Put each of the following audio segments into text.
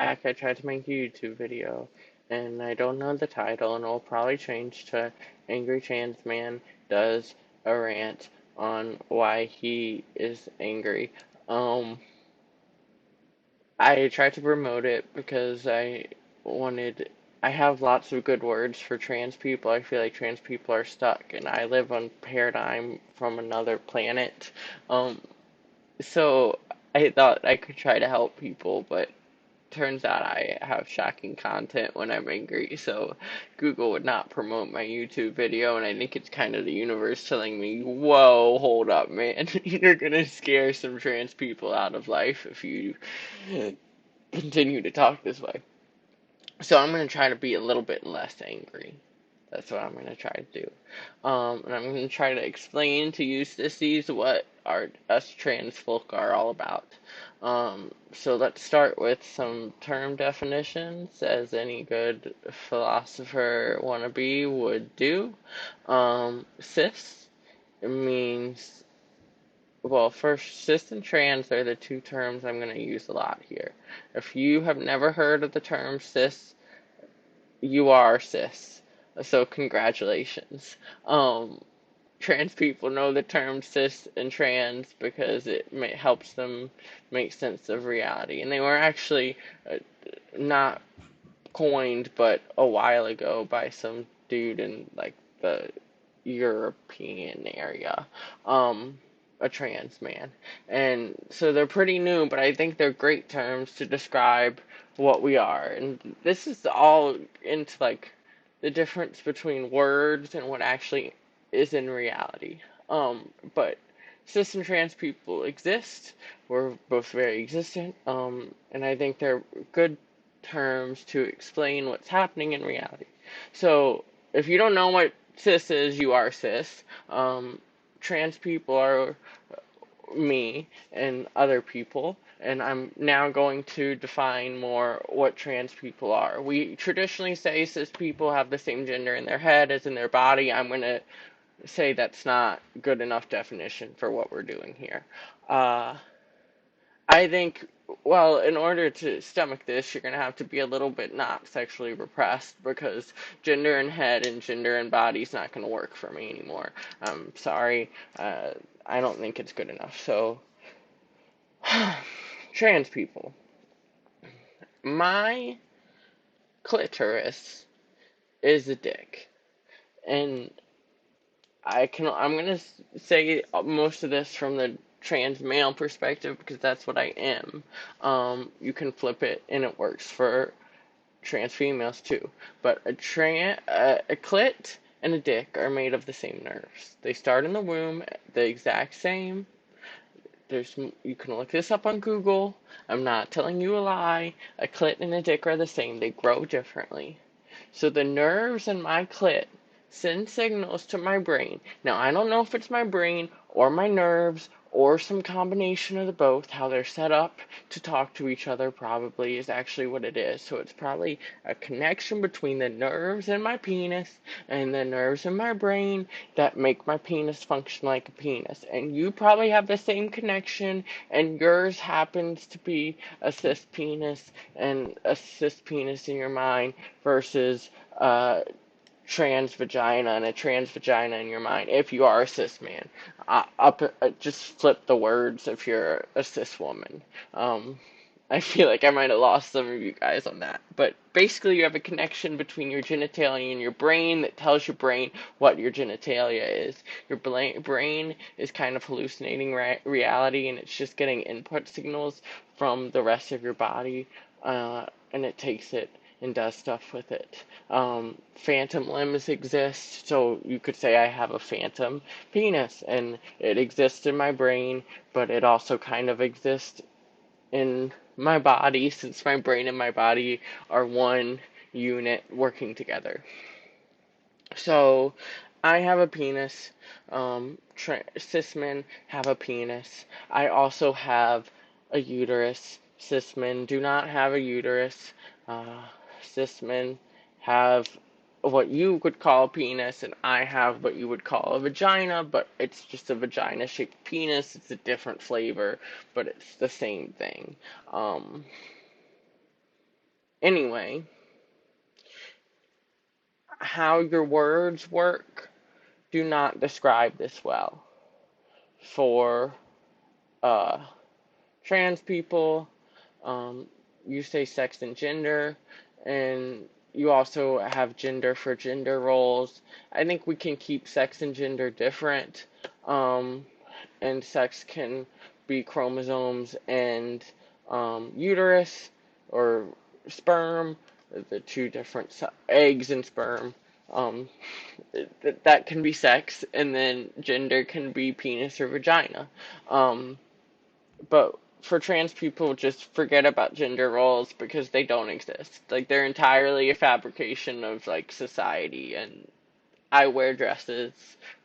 back, I tried to make a YouTube video, and I don't know the title, and it'll probably change to Angry Trans Man Does a Rant on Why He is Angry. Um, I tried to promote it because wanted, I have lots of good words for trans people. I feel like trans people are stuck, and I live on paradigm from another planet. Um, so I thought I could try to help people, but turns out I have shocking content when I'm angry, so Google would not promote my YouTube video, and I think it's kind of the universe telling me, whoa, hold up, man. You're gonna scare some trans people out of life if you continue to talk this way. So I'm gonna try to be a little bit less angry. That's what I'm going to try to do. And I'm going to try to explain to you, sissies, what us trans folk are all about. So let's start with some term definitions, as any good philosopher wannabe would do. Cis means, well, first, cis and trans are the two terms I'm going to use a lot here. If you have never heard of the term cis, you are cis. So congratulations. Um, Trans people know the term cis and trans because helps them make sense of reality. And they were actually not coined, but a while ago by some dude in like the European area. A trans man. And so they're pretty new, but I think they're great terms to describe what we are. And this is all into like the difference between words and what actually is in reality. But cis and trans people exist. We're both very existent. And I think they're good terms to explain what's happening in reality. So if you don't know what cis is, you are cis. Trans people are me and other people, and I'm now going to define more what trans people are. We traditionally say cis people have the same gender in their head as in their body. I'm going to say that's not good enough definition for what we're doing here. Uh, I think, well, in order to stomach this, you're going to have to be a little bit not sexually repressed because gender and head and gender and body is not going to work for me anymore. I'm sorry. I don't think it's good enough. So, trans people. My clitoris is a dick. And I'm going to say most of this from the trans male perspective because that's what I am. You can flip it and it works for trans females too. But a clit and a dick are made of the same nerves. They start in the womb the exact same. You can look this up on Google. I'm not telling you a lie. A clit and a dick are the same. They grow differently. So the nerves in my clit send signals to my brain. Now, I don't know if it's my brain or my nerves or some combination of the both. How they're set up to talk to each other probably is actually what it is. So it's probably a connection between the nerves in my penis and the nerves in my brain that make my penis function like a penis. And you probably have the same connection, and yours happens to be a cis penis and a cis penis in your mind versus trans vagina and a trans vagina in your mind if you are a cis man. Just flip the words if you're a cis woman. I feel like I might have lost some of you guys on that. But basically, you have a connection between your genitalia and your brain that tells your brain what your genitalia is. Your brain is kind of hallucinating reality, and it's just getting input signals from the rest of your body, and it takes it and does stuff with it. Phantom limbs exist, so you could say I have a phantom penis, and it exists in my brain, but it also kind of exists in my body, since my brain and my body are one unit working together. So, I have a penis. Cis men have a penis. I also have a uterus. Cis men do not have a uterus. Uh, Cis men have what you would call a penis, and I have what you would call a vagina, but it's just a vagina-shaped penis. It's a different flavor, but it's the same thing. Um, Anyway, how your words work do not describe this well. For uh, trans people, um, you say sex and gender, and you also have gender for gender roles. I think we can keep sex and gender different, and sex can be chromosomes and uterus or sperm, the two different eggs and sperm. Um, that can be sex, and then gender can be penis or vagina. Um, but for trans people, just forget about gender roles because they don't exist. Like, they're entirely a fabrication of, like, society. And I wear dresses.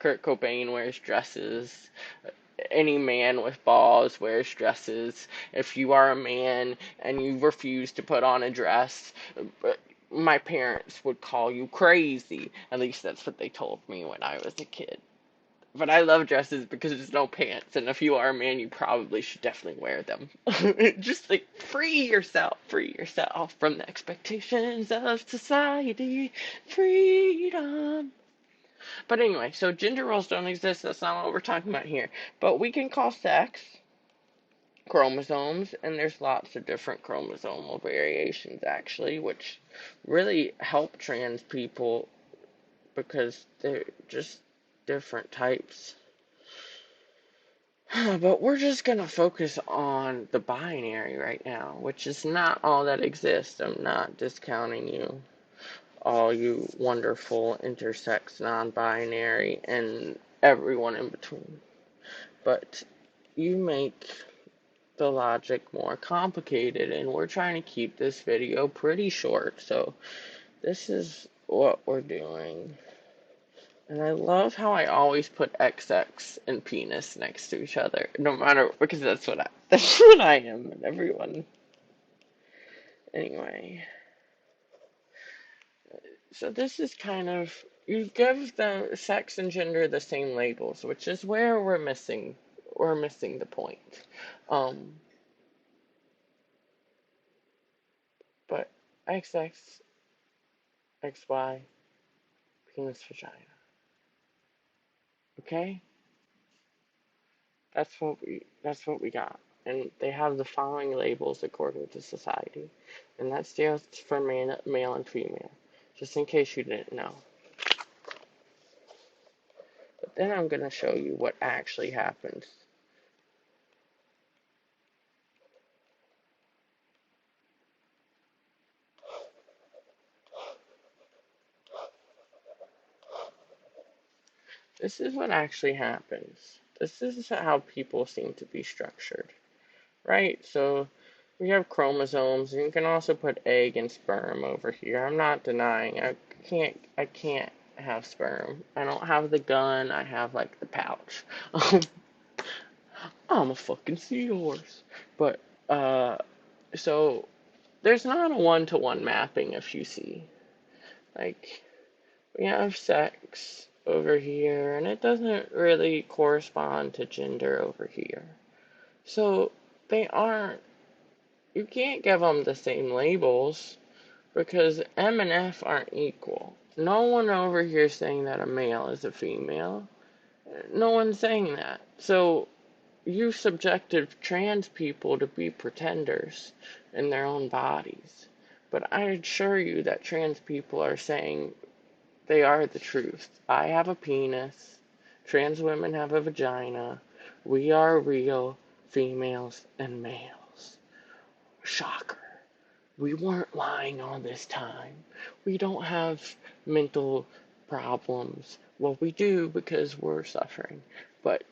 Kurt Cobain wears dresses. Any man with balls wears dresses. If you are a man and you refuse to put on a dress, my parents would call you crazy. At least that's what they told me when I was a kid. But I love dresses because there's no pants, and if you are a man, you probably should definitely wear them. Just like free yourself from the expectations of society, freedom. But anyway, so gender roles don't exist. That's not what we're talking about here. But we can call sex chromosomes, and there's lots of different chromosomal variations actually, which really help trans people because they're just different types. But we're just gonna focus on the binary right now, which is not all that exists. I'm not discounting you, all you wonderful intersex, non-binary, and everyone in between. But you make the logic more complicated, and we're trying to keep this video pretty short, so this is what we're doing. And I love how I always put XX and penis next to each other, no matter, because that's what I am, and everyone. Anyway, so this is kind of, you give the sex and gender the same labels, which is where we're missing the point. Um, but XX, XY, penis, vagina. Okay? That's what we got. And they have the following labels according to society. And that stands for male and female. Just in case you didn't know. But then I'm gonna show you what actually happens. This is what actually happens. This is how people seem to be structured. Right? So we have chromosomes, and you can also put egg and sperm over here. I'm not denying. I can't have sperm. I don't have the gun. I have like the pouch. I'm a fucking seahorse. But so there's not a one-to-one mapping if you see. Like, we have sex over here, and it doesn't really correspond to gender over here. So they aren't. You can't give them the same labels because M and F aren't equal. No one over here is saying that a male is a female. No one's saying that. So you subjected trans people to be pretenders in their own bodies. But I assure you that trans people are saying they are the truth. I have a penis. Trans women have a vagina. We are real females and males. Shocker. We weren't lying all this time. We don't have mental problems. Well, we do because we're suffering. But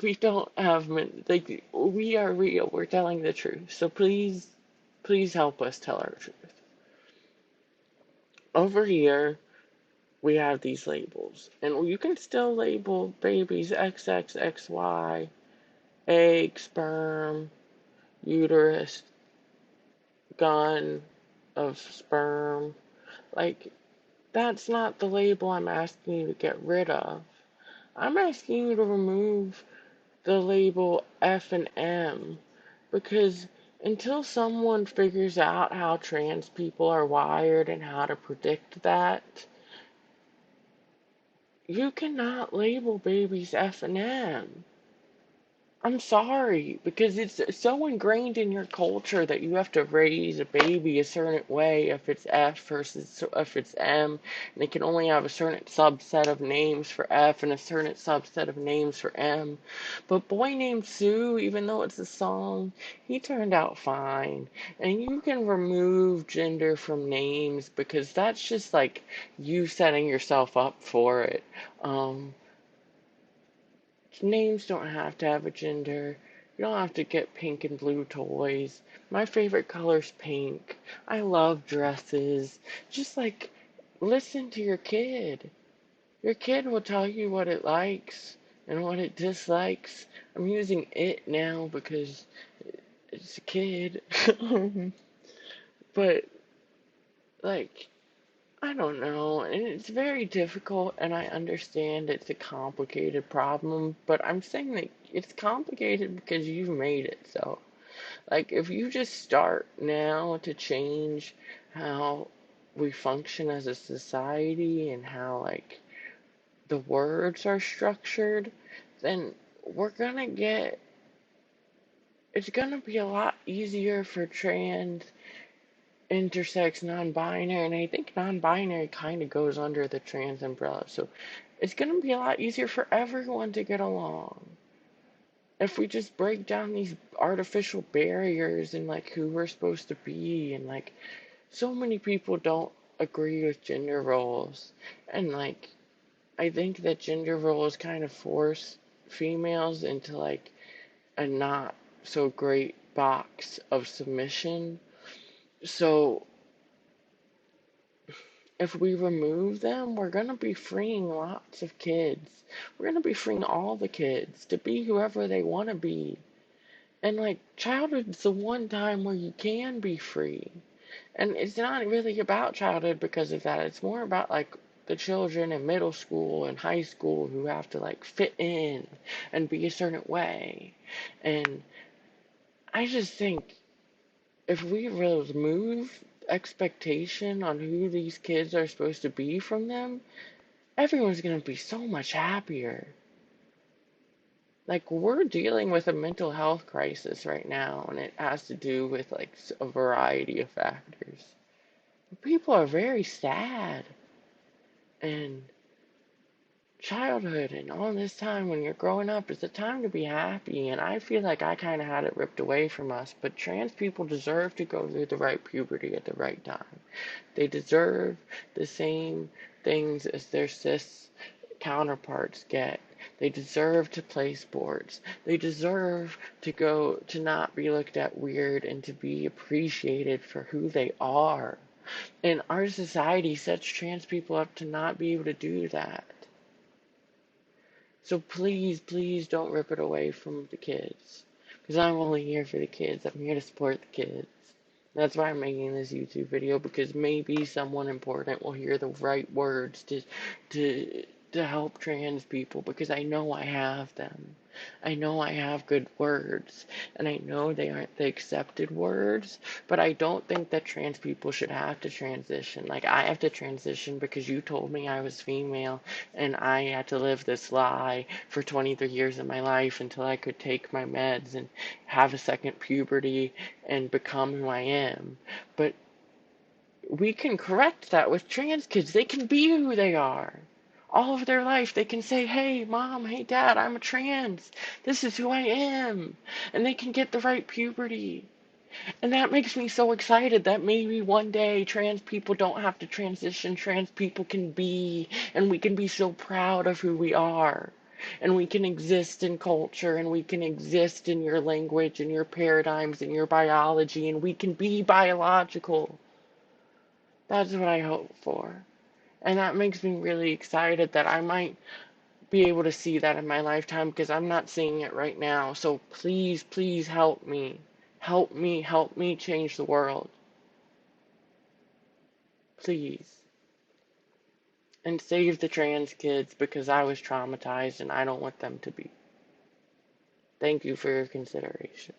we don't have, like, we are real. We're telling the truth. So please help us tell our truth. Over here, we have these labels. And you can still label babies XX, XY, egg, sperm, uterus, gun of sperm. Like, that's not the label I'm asking you to get rid of. I'm asking you to remove the label F and M because Until someone figures out how trans people are wired and how to predict that, you cannot label babies F and M. I'm sorry, because it's so ingrained in your culture that you have to raise a baby a certain way if it's F versus if it's M, and they can only have a certain subset of names for F and a certain subset of names for M. But Boy Named Sue, even though it's a song, he turned out fine. And you can remove gender from names because that's just like you setting yourself up for it. Um, Names don't have to have a gender. You don't have to get pink and blue toys. My favorite color's pink. I love dresses. Just like, listen to your kid. Your kid will tell you what it likes and what it dislikes. I'm using it now because it's a kid. But, like, I don't know, and it's very difficult, and I understand it's a complicated problem, but I'm saying that it's complicated because you've made it so. Like, if you just start now to change how we function as a society and how, like, the words are structured, then we're gonna get, it's gonna be a lot easier for trans intersex, non-binary, and I think non-binary kind of goes under the trans umbrella. So it's going to be a lot easier for everyone to get along if we just break down these artificial barriers and like who we're supposed to be. And like so many people don't agree with gender roles, and like I think that gender roles kind of force females into like a not so great box of submission. So if we remove them, we're going to be freeing lots of kids. We're going to be freeing all the kids to be whoever they want to be. And like, childhood's the one time where you can be free. And it's not really about childhood because of that. It's more about like the children in middle school and high school who have to like fit in and be a certain way. And I just think if we remove expectation on who these kids are supposed to be from them, everyone's going to be so much happier. Like, we're dealing with a mental health crisis right now, and it has to do with, like, a variety of factors. People are very sad, and childhood and all this time when you're growing up is a time to be happy, and I feel like I kind of had it ripped away from us, but trans people deserve to go through the right puberty at the right time. They deserve the same things as their cis counterparts get. They deserve to play sports. They deserve to go to not be looked at weird and to be appreciated for who they are. And our society sets trans people up to not be able to do that. So please, please don't rip it away from the kids. Because I'm only here for the kids. I'm here to support the kids. That's why I'm making this YouTube video, because maybe someone important will hear the right words to to help trans people, because I know I have them. I know I have good words, and I know they aren't the accepted words, but I don't think that trans people should have to transition. Like, I have to transition because you told me I was female, and I had to live this lie for 23 years of my life until I could take my meds and have a second puberty and become who I am. But we can correct that with trans kids. They can be who they are. All of their life, they can say, hey, mom, hey, dad, I'm a trans. This is who I am. And they can get the right puberty. And that makes me so excited that maybe one day trans people don't have to transition. Trans people can be, and we can be so proud of who we are. And we can exist in culture, and we can exist in your language, and your paradigms, and your biology, and we can be biological. That's what I hope for. And that makes me really excited that I might be able to see that in my lifetime, because I'm not seeing it right now. So please, please help me. Help me, help me change the world. Please. And save the trans kids, because I was traumatized and I don't want them to be. Thank you for your consideration.